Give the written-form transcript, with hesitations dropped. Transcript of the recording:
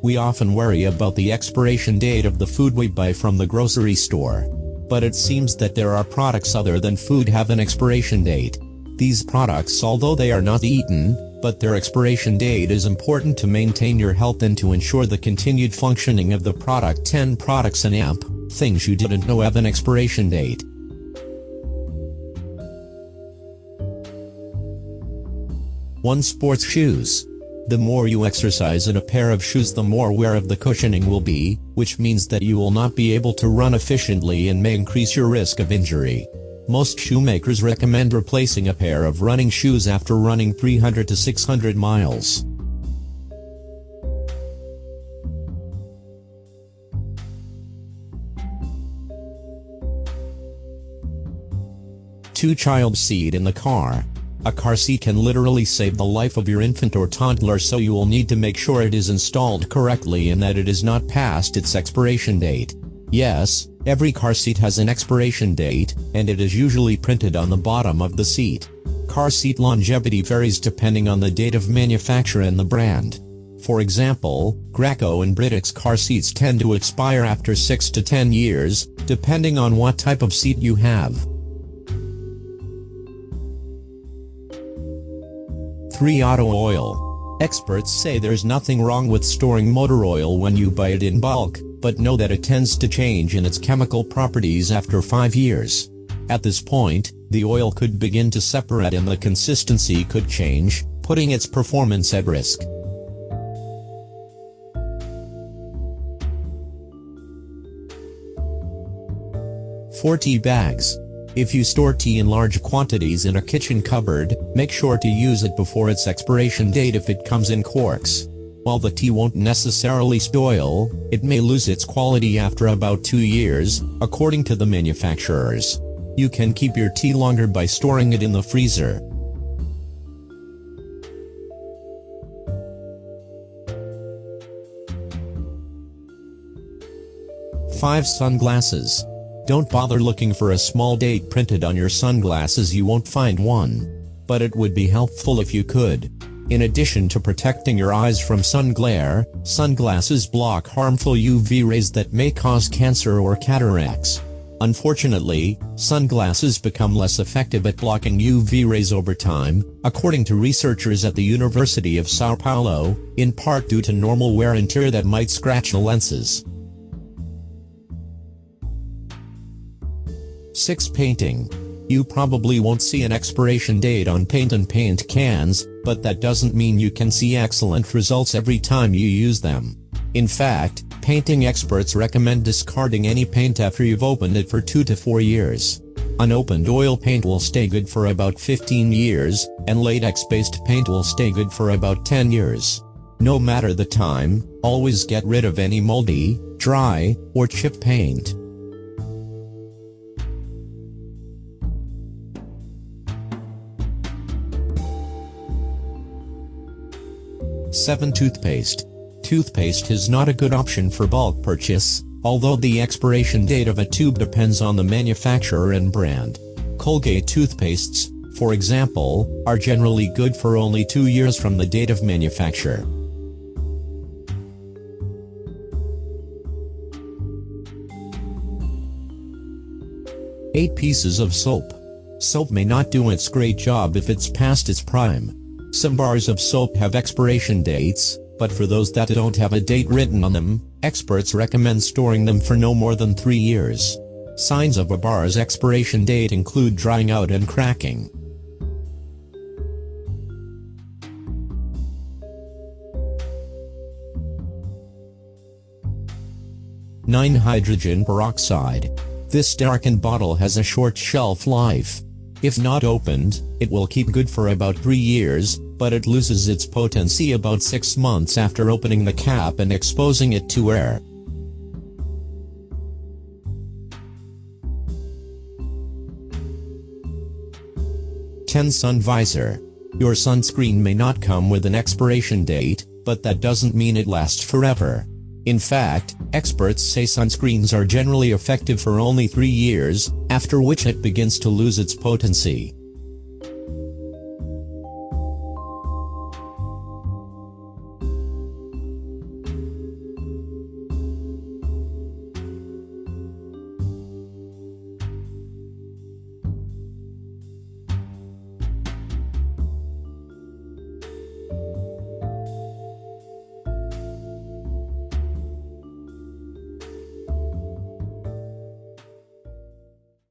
We often worry about the expiration date of the food we buy from the grocery store. But it seems that there are products other than food have an expiration date. These products, although they are not eaten, but their expiration date is important to maintain your health and to ensure the continued functioning of the product. 10 products and things you didn't know have an expiration date. 1. Sports shoes. The more you exercise in a pair of shoes, the more wear of the cushioning will be, which means that you will not be able to run efficiently and may increase your risk of injury. Most shoemakers recommend replacing a pair of running shoes after running 300 to 600 miles. Two. Child seat in the car. A car seat can literally save the life of your infant or toddler, so you will need to make sure it is installed correctly and that it is not past its expiration date. Yes, every car seat has an expiration date, and it is usually printed on the bottom of the seat. Car seat longevity varies depending on the date of manufacture and the brand. For example, Graco and Britax car seats tend to expire after 6 to 10 years, depending on what type of seat you have. 3. Auto oil. Experts say there's nothing wrong with storing motor oil when you buy it in bulk, but know that it tends to change in its chemical properties after 5 years. At this point, the oil could begin to separate and the consistency could change, putting its performance at risk. 4. Tea bags. If you store tea in large quantities in a kitchen cupboard, make sure to use it before its expiration date if it comes in corks. While the tea won't necessarily spoil, it may lose its quality after about 2 years, according to the manufacturers. You can keep your tea longer by storing it in the freezer. 5. Sunglasses. Don't bother looking for a small date printed on your sunglasses, you won't find one. But it would be helpful if you could. In addition to protecting your eyes from sun glare, sunglasses block harmful UV rays that may cause cancer or cataracts. Unfortunately, sunglasses become less effective at blocking UV rays over time, according to researchers at the University of Sao Paulo, in part due to normal wear and tear that might scratch the lenses. 6. Painting. You probably won't see an expiration date on paint and paint cans, but that doesn't mean you can see excellent results every time you use them. In fact, painting experts recommend discarding any paint after you've opened it for 2 to 4 years. Unopened oil paint will stay good for about 15 years, and latex-based paint will stay good for about 10 years. No matter the time, always get rid of any moldy, dry, or chipped paint. 7. Toothpaste. Toothpaste is not a good option for bulk purchase, although the expiration date of a tube depends on the manufacturer and brand. Colgate toothpastes, for example, are generally good for only 2 years from the date of manufacture. 8. Pieces of soap. Soap may not do its great job if it's past its prime. Some bars of soap have expiration dates, but for those that don't have a date written on them, experts recommend storing them for no more than 3 years. Signs of a bar's expiration date include drying out and cracking. 9. Hydrogen peroxide. This darkened bottle has a short shelf life. If not opened, it will keep good for about 3 years, but it loses its potency about 6 months after opening the cap and exposing it to air. 10. Sun visor. Your sunscreen may not come with an expiration date, but that doesn't mean it lasts forever. In fact, experts say sunscreens are generally effective for only 3 years, after which it begins to lose its potency.